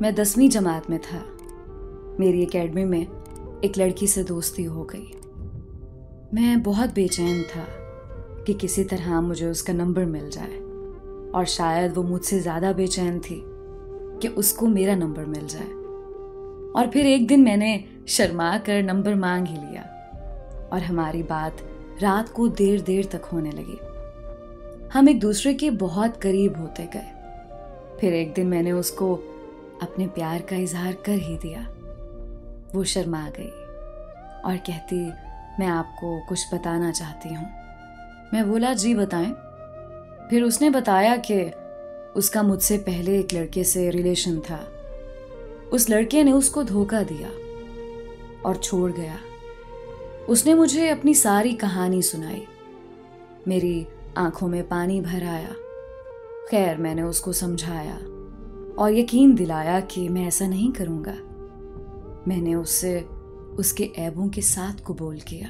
मैं 10वीं जमात में था। मेरी एकेडमी में एक लड़की से दोस्ती हो गई। मैं बहुत बेचैन था कि किसी तरह मुझे उसका नंबर मिल जाए, और शायद वो मुझसे ज़्यादा बेचैन थी कि उसको मेरा नंबर मिल जाए। और फिर एक दिन मैंने शर्मा कर नंबर मांग ही लिया और हमारी बात रात को देर देर तक होने लगी। हम एक दूसरे के बहुत करीब होते गए। फिर एक दिन मैंने उसको अपने प्यार का इजहार कर ही दिया। वो शर्मा गई और कहती, मैं आपको कुछ बताना चाहती हूँ। मैं बोला, जी बताएं। फिर उसने बताया कि उसका मुझसे पहले एक लड़के से रिलेशन था। उस लड़के ने उसको धोखा दिया और छोड़ गया। उसने मुझे अपनी सारी कहानी सुनाई। मेरी आंखों में पानी भर आया। खैर, मैंने उसको समझाया और यकीन दिलाया कि मैं ऐसा नहीं करूंगा। मैंने उससे उसके ऐबों के साथ कबूल किया।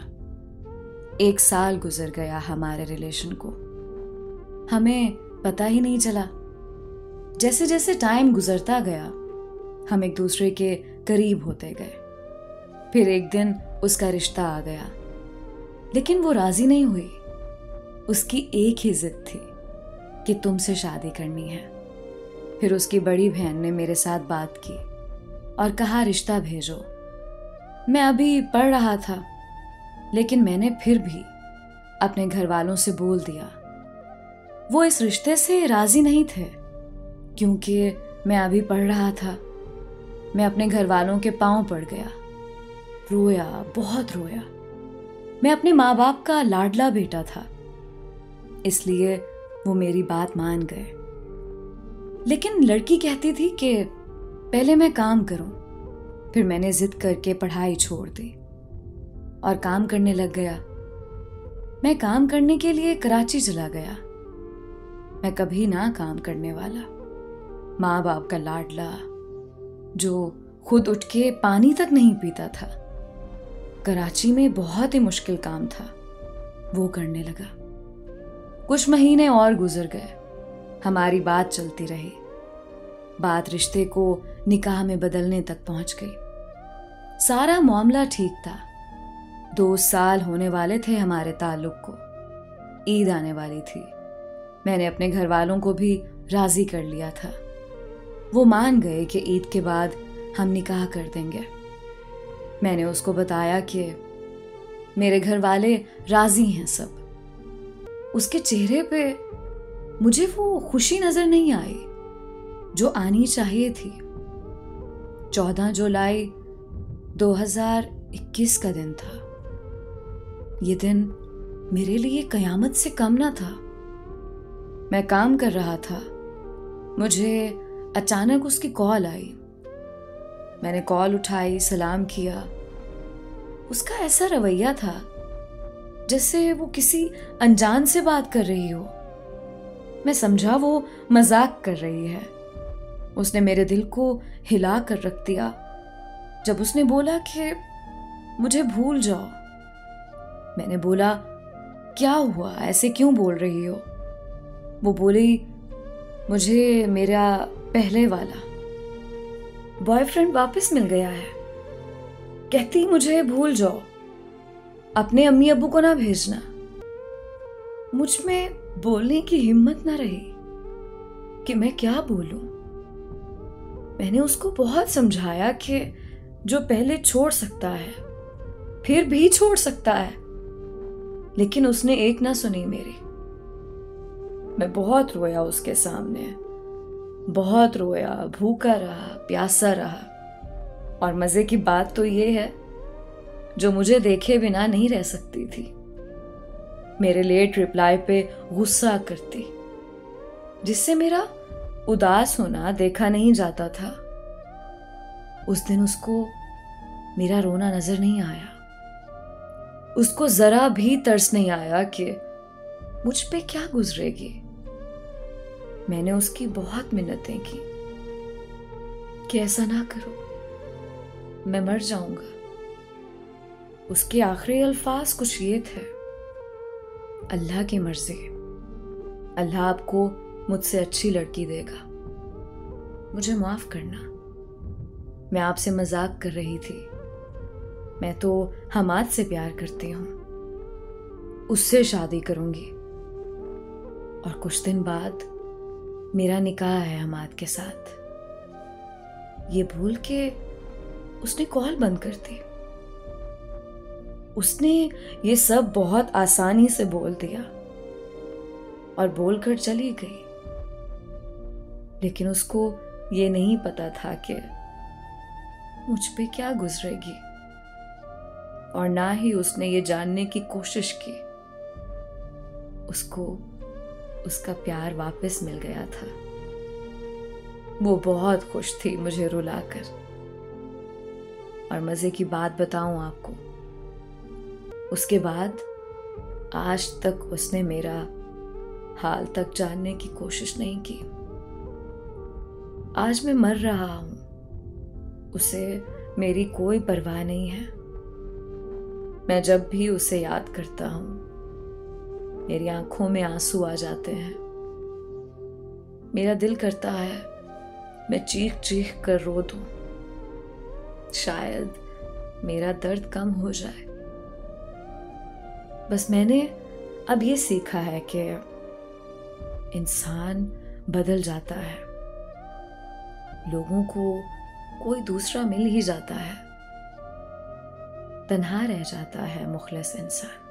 1 साल गुजर गया हमारे रिलेशन को। हमें पता ही नहीं चला। जैसे जैसे टाइम गुजरता गया, हम एक दूसरे के करीब होते गए। फिर एक दिन उसका रिश्ता आ गया, लेकिन वो राजी नहीं हुई। उसकी एक ही जिद थी कि तुमसे शादी करनी है। फिर उसकी बड़ी बहन ने मेरे साथ बात की और कहा, रिश्ता भेजो। मैं अभी पढ़ रहा था, लेकिन मैंने फिर भी अपने घर वालों से बोल दिया। वो इस रिश्ते से राजी नहीं थे क्योंकि मैं अभी पढ़ रहा था। मैं अपने घर वालों के पांव पड़ गया, रोया, बहुत रोया। मैं अपने माँ बाप का लाडला बेटा था, इसलिए वो मेरी बात मान गए। लेकिन लड़की कहती थी कि पहले मैं काम करूं। फिर मैंने जिद करके पढ़ाई छोड़ दी और काम करने लग गया। मैं काम करने के लिए कराची चला गया। मैं कभी ना काम करने वाला, माँ बाप का लाडला, जो खुद उठ के पानी तक नहीं पीता था। कराची में बहुत ही मुश्किल काम था, वो करने लगा। कुछ महीने और गुजर गए। हमारी बात चलती रही। बात रिश्ते को निकाह में बदलने तक पहुंच गई। सारा मामला ठीक था। 2 साल होने वाले थे हमारे ताल्लुक को। ईद आने वाली थी। मैंने अपने घर वालों को भी राजी कर लिया था। वो मान गए कि ईद के बाद हम निकाह कर देंगे। मैंने उसको बताया कि मेरे घर वाले राजी हैं सब। उसके चेहरे पे मुझे वो खुशी नजर नहीं आई जो आनी चाहिए थी। 14 जुलाई 2021 का दिन था। ये दिन मेरे लिए कयामत से कम ना था। मैं काम कर रहा था। मुझे अचानक उसकी कॉल आई। मैंने कॉल उठाई, सलाम किया। उसका ऐसा रवैया था जैसे वो किसी अनजान से बात कर रही हो। मैं समझा वो मजाक कर रही है। उसने मेरे दिल को हिला कर रख दिया जब उसने बोला कि मुझे भूल जाओ। मैंने बोला, क्या हुआ, ऐसे क्यों बोल रही हो? वो बोली, मुझे मेरा पहले वाला बॉयफ्रेंड वापस मिल गया है। कहती, मुझे भूल जाओ, अपने अम्मी अब्बू को ना भेजना। मुझ में बोलने की हिम्मत ना रही कि मैं क्या बोलूं। मैंने उसको बहुत समझाया कि जो पहले छोड़ सकता है फिर भी छोड़ सकता है, लेकिन उसने एक ना सुनी मेरी। मैं बहुत रोया उसके सामने, बहुत रोया, भूखा रहा, प्यासा रहा। और मजे की बात तो ये है, जो मुझे देखे बिना नहीं रह सकती थी, मेरे लेट रिप्लाई पे गुस्सा करती, जिससे मेरा उदास होना देखा नहीं जाता था। उस दिन उसको मेरा रोना नजर नहीं आया। उसको जरा भी तरस नहीं आया कि मुझ पे क्या गुजरेगी। मैंने उसकी बहुत मिन्नतें की कि ऐसा ना करो, मैं मर जाऊंगा। उसके आखिरी अल्फाज कुछ ये थे, अल्लाह की मर्जी, अल्लाह आपको मुझसे अच्छी लड़की देगा, मुझे माफ करना। मैं आपसे मजाक कर रही थी। मैं तो हमाद से प्यार करती हूँ, उससे शादी करूंगी और कुछ दिन बाद मेरा निकाह है हमाद के साथ। ये भूल के उसने कॉल बंद कर दी। उसने ये सब बहुत आसानी से बोल दिया और बोलकर चली गई, लेकिन उसको ये नहीं पता था कि मुझ पे क्या गुजरेगी, और ना ही उसने ये जानने की कोशिश की उसको उसका प्यार वापस मिल गया था। वो बहुत खुश थी मुझे रुलाकर। और मजे की बात बताऊं आपको, उसके बाद आज तक उसने मेरा हाल तक जानने की कोशिश नहीं की। आज मैं मर रहा हूं, उसे मेरी कोई परवाह नहीं है। मैं जब भी उसे याद करता हूं, मेरी आंखों में आंसू आ जाते हैं। मेरा दिल करता है मैं चीख चीख कर रो दूं, शायद मेरा दर्द कम हो जाए। बस मैंने अब ये सीखा है कि इंसान बदल जाता है, लोगों को कोई दूसरा मिल ही जाता है, तन्हा रह जाता है मुखलिस इंसान।